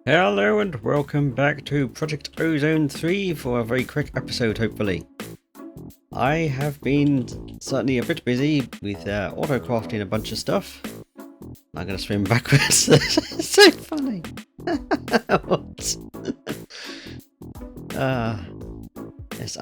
Hello and welcome back to Project Ozone 3 for a very quick episode, hopefully. I have been certainly a bit busy with auto-crafting a bunch of stuff. I'm going to swim backwards. It's so funny. What? Yes,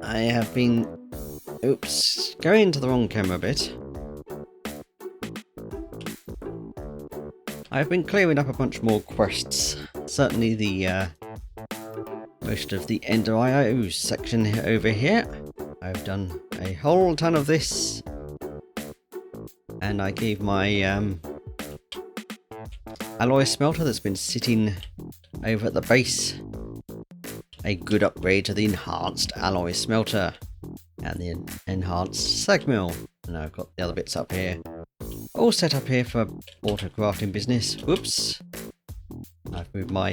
I have been... Oops, going into the wrong camera a bit. I've been clearing up a bunch more quests. Certainly the most of the Ender IO section over here. I've done a whole ton of this, and I gave my alloy smelter that's been sitting over at the base a good upgrade to the enhanced alloy smelter and the enhanced sag mill. And I've got the other bits up here, all set up here for auto crafting business. Whoops! I've moved my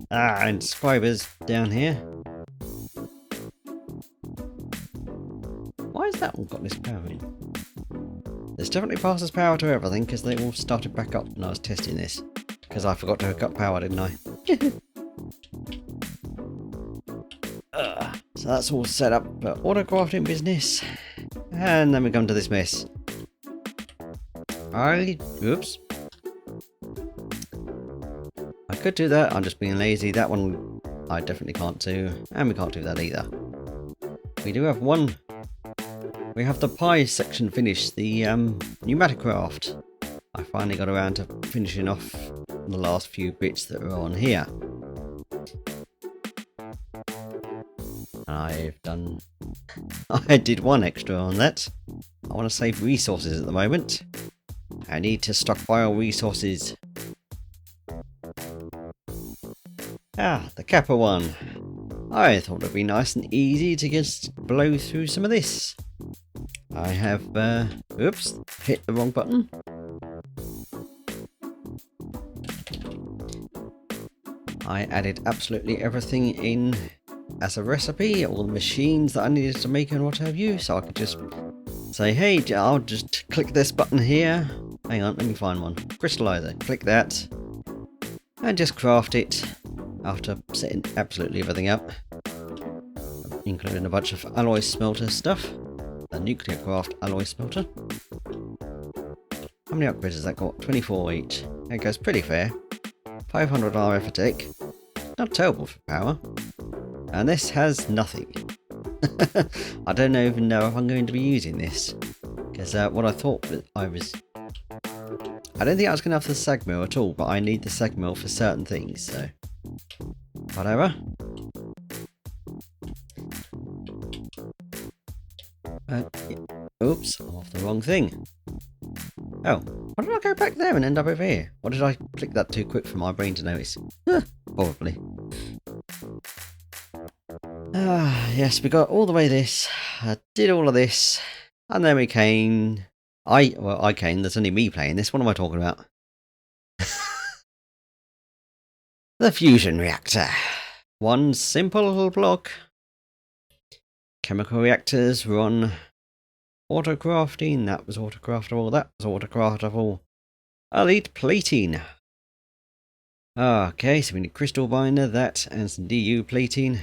inscribers down here. Why has that one got this power in? There's definitely passes power to everything because they all started back up when I was testing this. Because I forgot to hook up power, didn't I? So that's all set up for auto crafting business. And then we come to this mess. Oops. I could do that, I'm just being lazy. That one I definitely can't do. And we can't do that either. We do have one. We have the pie section finished, the NuclearCraft. I finally got around to finishing off the last few bits that are on here. I've done... I did one extra on that. I want to save resources at the moment. I need to stockpile resources. The Kappa one. I thought it'd be nice and easy to just blow through some of this. I have, oops, hit the wrong button. I added absolutely everything in as a recipe, all the machines that I needed to make and what have you, so I could just say, hey, I'll just click this button here. Hang on, let me find one. Crystallizer, click that, and just craft it after setting absolutely everything up, including a bunch of alloy smelter stuff. The NuclearCraft alloy smelter. How many upgrades has that got? 24 each. That goes pretty fair. 500 RF a tick. Not terrible for power. And this has nothing. I don't even know if I'm going to be using this. Because what I thought I don't think I was going to have the sag mill at all, but I need the sag mill for certain things, so... whatever. Oops, I'm off the wrong thing. Oh, why did I go back there and end up over here? Or did I click that too quick for my brain to notice? Probably. Yes, we got all the way this. I did all of this. And then we came... I came, there's only me playing this. What am I talking about? The fusion reactor. One simple little block. Chemical reactors run auto-crafting. That was auto-craftable. That was auto-craftable. Elite plating. Okay, so we need crystal binder, that, and some DU plating.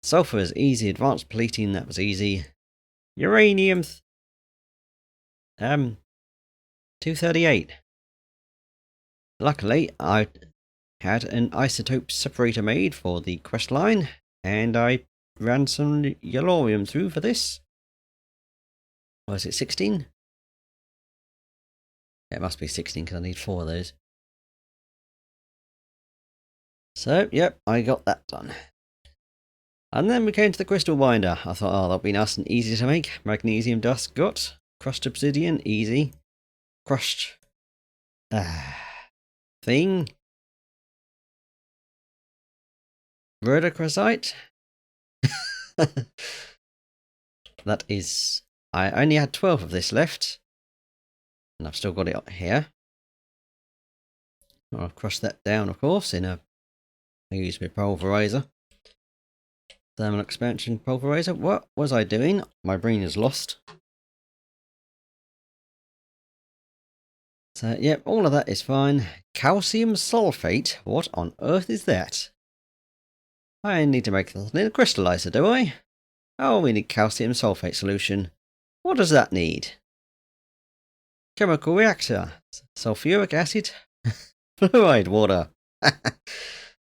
Sulfur is easy. Advanced plating, that was easy. Uranium 238. Luckily, I had an isotope separator made for the quest line, and I ran some yellorium through for this. Was it 16? Yeah, it must be 16 because I need 4 of those. So, yep, I got that done. And then we came to the crystal binder. I thought, oh, that'll be nice and easy to make. Magnesium dust got. Crushed obsidian, easy. Crushed thing. Rhodochrosite. That is... I only had 12 of this left. And I've still got it here. I'll crush that down, of course, in a... I use my pulverizer. Thermal expansion pulverizer. What was I doing? My brain is lost. So, yep, all of that is fine. Calcium sulfate? What on earth is that? I need to make a little crystallizer, do I? Oh, we need calcium sulfate solution. What does that need? Chemical reactor. Sulfuric acid? Fluoride water.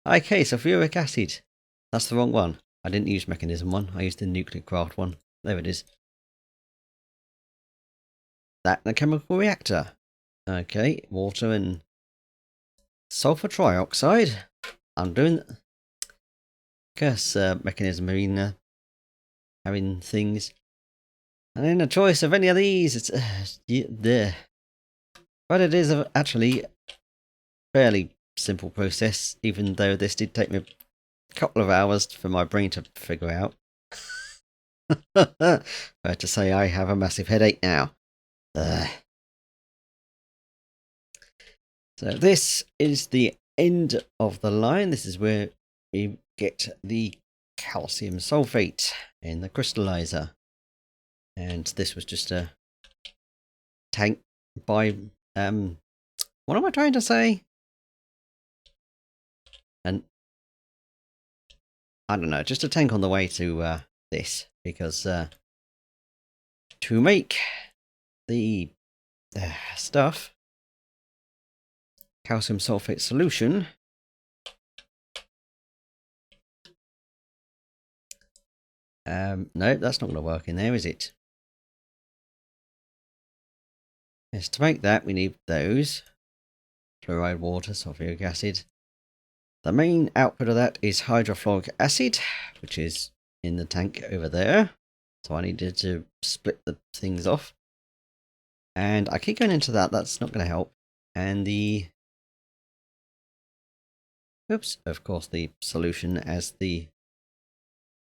Okay, sulfuric acid. That's the wrong one. I didn't use mechanism one. I used the NuclearCraft one. There it is. That and a chemical reactor. Okay, water and sulfur trioxide. I'm doing... Curse mechanism arena. Having things. And then a choice of any of these. It's... there. But it is actually fairly simple process, even though this did take me a couple of hours for my brain to figure out. Fair to say I have a massive headache now. So this is the end of the line. This is where we get the calcium sulfate in the crystallizer. And this was just a tank by... what am I trying to say? And I don't know, just a tank on the way to this, because to make the stuff, calcium sulfate solution, no, that's not going to work in there, is it? Yes, to make that we need those. Fluoride water, sulfuric acid. The main output of that is hydrofluoric acid, which is in the tank over there. So I needed to split the things off. And I keep going into that, that's not going to help. And the... oops, of course the solution as the...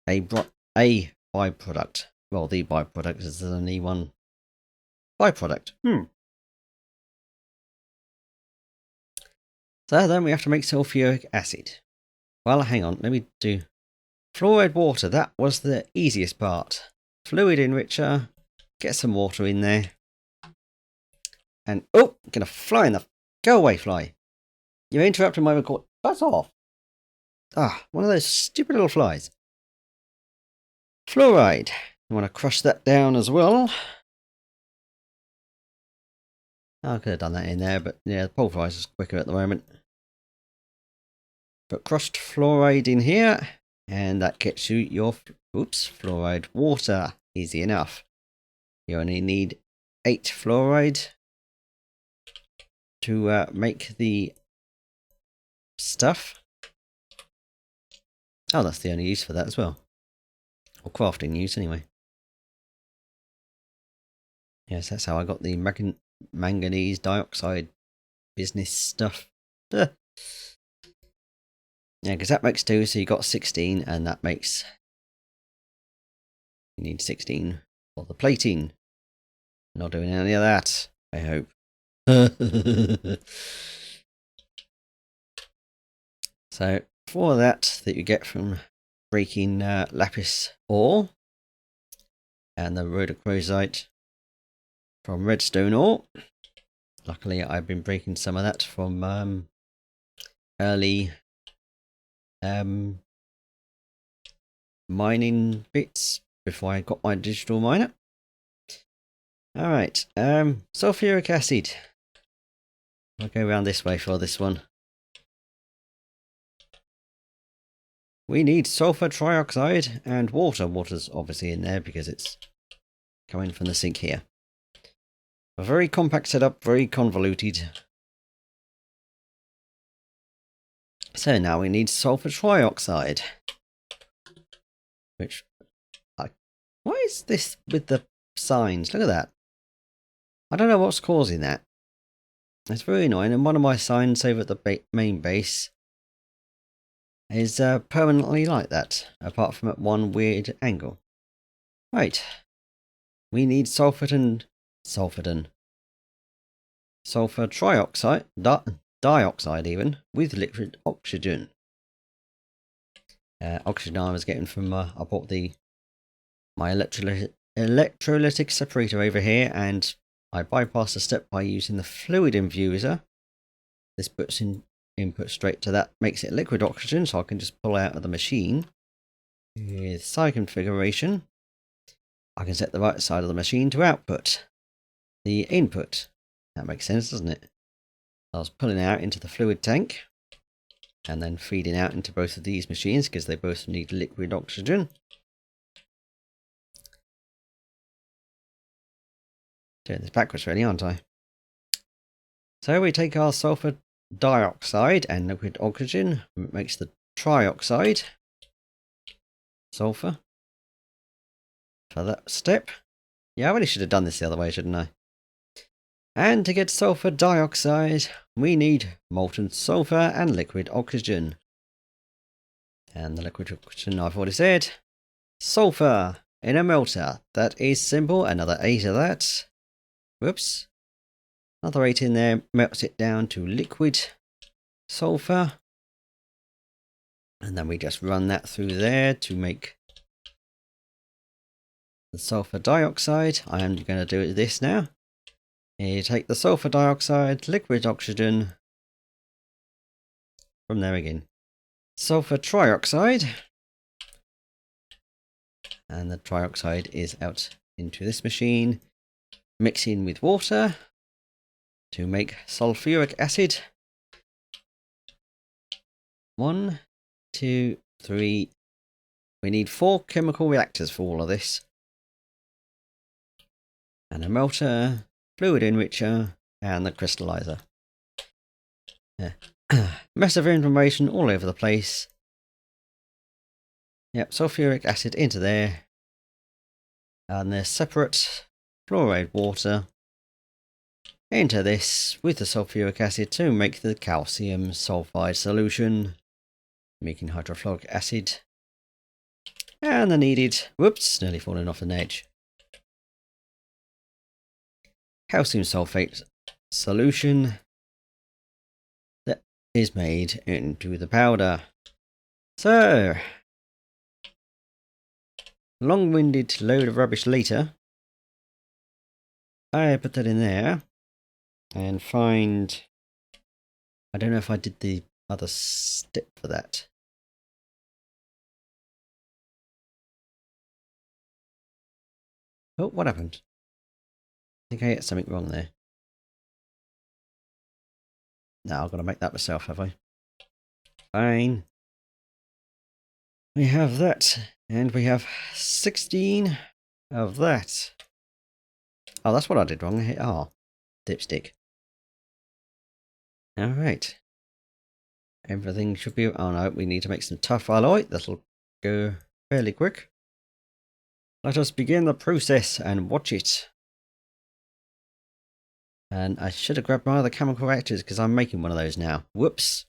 a byproduct. Well, the byproduct is only one byproduct. So then we have to make sulfuric acid. Well, hang on, let me do... fluoride water, that was the easiest part. Fluid enricher, get some water in there. And, oh, I'm gonna fly in the... go away, fly. You're interrupting my record. Buzz off. Ah, one of those stupid little flies. Fluoride. I want to crush that down as well. I could have done that in there, but yeah, the pulverizer is quicker at the moment. But crushed fluoride in here, and that gets you your fluoride water. Easy enough. You only need 8 fluoride to make the stuff. Oh, that's the only use for that as well. Or crafting use anyway. Yes, that's how I got the manganese dioxide business stuff. Yeah, because that makes 2, so you got 16, and that makes... you need 16 for the plating. Not doing any of that, I hope. So, for that you get from breaking lapis ore and the rhodochrosite from redstone ore. Luckily, I've been breaking some of that from early mining bits before I got my digital miner. Alright, sulfuric acid. I'll go around this way for this one. We need sulfur trioxide and water. Water's obviously in there because it's coming from the sink here. A very compact setup, very convoluted. So now we need sulfur trioxide. Which... why is this with the signs? Look at that. I don't know what's causing that. It's very annoying, and one of my signs over at the main base is permanently like that, apart from at one weird angle. Right. We need sulfur trioxide, dioxide even, with liquid oxygen. Oxygen I was getting from, I bought my electrolytic separator over here, and I bypass a step by using the fluid infuser. This puts in input straight to that, makes it liquid oxygen, so I can just pull out of the machine. With side configuration, I can set the right side of the machine to output the input. That makes sense, doesn't it? I was pulling out into the fluid tank and then feeding out into both of these machines because they both need liquid oxygen. Doing this backwards really, aren't I? So we take our sulfur dioxide and liquid oxygen, makes the trioxide sulfur for that step. Yeah, I really should have done this the other way, shouldn't I? And to get sulfur dioxide, we need molten sulfur and liquid oxygen. And the liquid oxygen, I've already said, sulfur in a melter. That is simple. Another 8 of that. Whoops. Another 8 in there melts it down to liquid sulfur. And then we just run that through there to make the sulfur dioxide. I am going to do this now. You take the sulfur dioxide, liquid oxygen, from there again. Sulfur trioxide. And the trioxide is out into this machine. Mixing with water to make sulfuric acid. 1, 2, 3. We need 4 chemical reactors for all of this. And a melter, fluid enricher, and the crystallizer. Yeah. Mess of information all over the place. Yep, sulfuric acid into there. And there's separate fluoride water into this with the sulfuric acid to make the calcium sulfide solution, making hydrofluoric acid. And the needed, whoops, nearly falling off an edge, calcium sulfate solution that is made into the powder. So, long-winded load of rubbish later, I put that in there and find, I don't know if I did the other step for that. Oh, what happened? I think I hit something wrong there. Now I've got to make that myself, have I? Fine. We have that, and we have 16 of that. Oh, that's what I did wrong. I hit R. Dipstick. Alright. Everything should be... Oh no, we need to make some tough alloy. That'll go fairly quick. Let us begin the process and watch it. And I should have grabbed my other chemical reactors because I'm making one of those now. Whoops.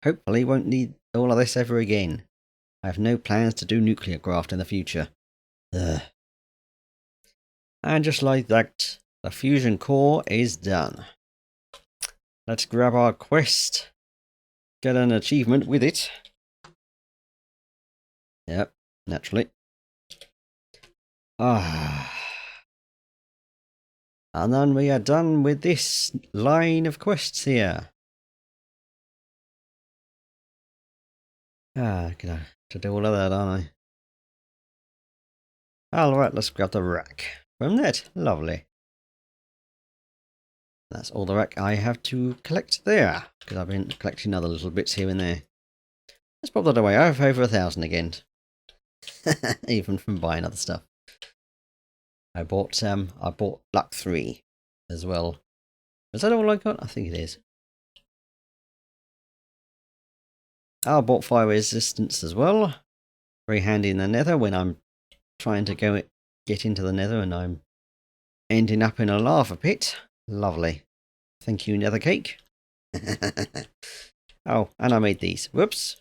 Hopefully won't need all of this ever again. I have no plans to do NuclearCraft in the future. Ugh. And just like that, the fusion core is done. Let's grab our quest. Get an achievement with it. Yep, naturally. And then we are done with this line of quests here. Gonna have to do all of that, aren't I? Alright, let's grab the rack from that. Lovely. That's all the rack I have to collect there, because I've been collecting other little bits here and there. Let's pop that away. I have over 1,000 again. Even from buying other stuff. I bought Luck 3 as well. Is that all I got? I think it is. I bought fire resistance as well. Very handy in the nether when I'm trying to get into the nether and I'm ending up in a lava pit. Lovely. Thank you, nether cake. Oh, and I made these. Whoops.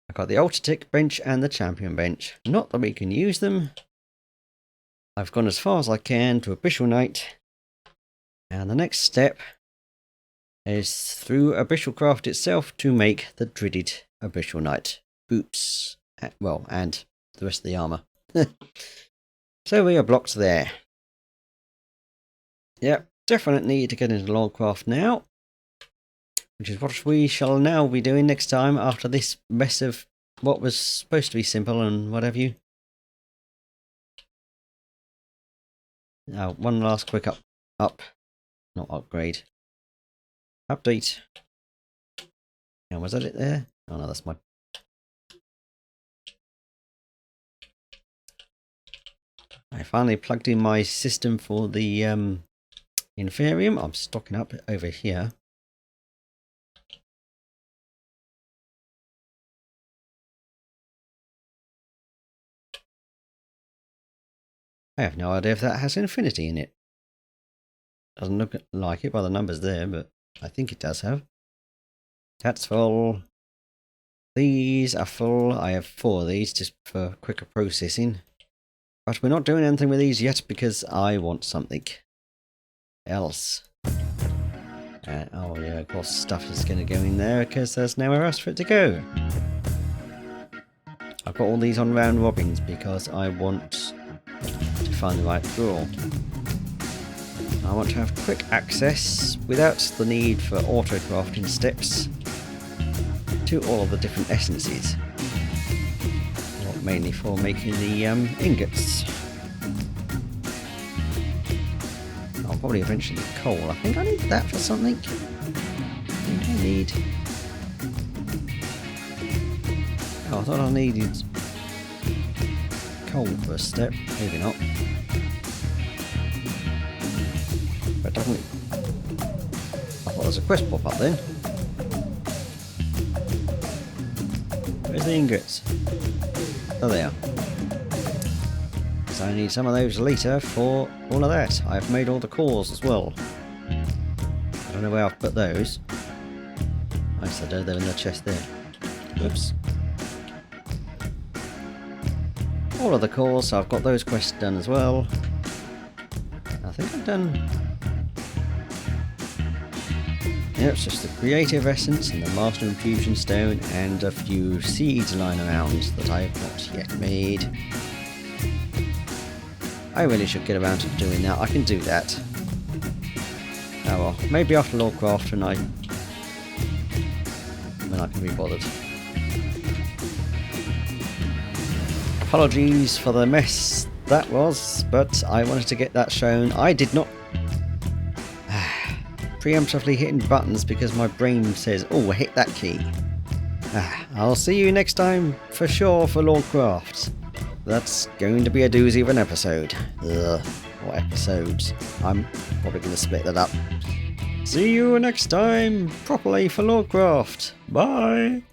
I got the Ultra Tick bench and the Champion bench. Not that we can use them. I've gone as far as I can to Abyssal Night. And the next step is through NuclearCraft itself to make the dreaded Abyssal Knight boots. Well, and the rest of the armour. So we are blocked there. Yep, definite need to get into Lordcraft now. Which is what we shall now be doing next time after this mess of what was supposed to be simple and what have you. Now, one last quick not upgrade. Update. Now, was that it there? Oh no, that's my... I finally plugged in my system for the Inferium. I'm stocking up over here. I have no idea if that has infinity in it. Doesn't look like it by the numbers there, but I think it does have. That's full. These are full. I have 4 of these just for quicker processing. But we're not doing anything with these yet because I want something else. Oh yeah, of course stuff is going to go in there because there's nowhere else for it to go. I've got all these on round robins because I want to find the right drawer. I want to have quick access without the need for auto crafting steps to all of the different essences. Mainly for making the ingots. I'll probably eventually coal. I think I need that for something. I think I need... Oh, I thought I needed coal for a step. Maybe not. But definitely... I thought there was a quest pop up then. Where's the ingots? Oh, they are. So I need some of those later for all of that. I've made all the cores as well. I don't know where I've put those. I said they're in the chest there. Oops. All of the cores, so I've got those quests done as well. I think I've done... Yep, it's just the creative essence and the master infusion stone and a few seeds lying around that I have not yet made. I really should get around to doing that. I can do that. Oh well, maybe after Lordcraft when I can be bothered. Apologies for the mess that was, but I wanted to get that shown. I did not preemptively hitting buttons because my brain says, oh, hit that key. I'll see you next time for sure for Lordcraft. That's going to be a doozy of an episode. Ugh, or episodes. I'm probably going to split that up. See you next time properly for Lordcraft. Bye!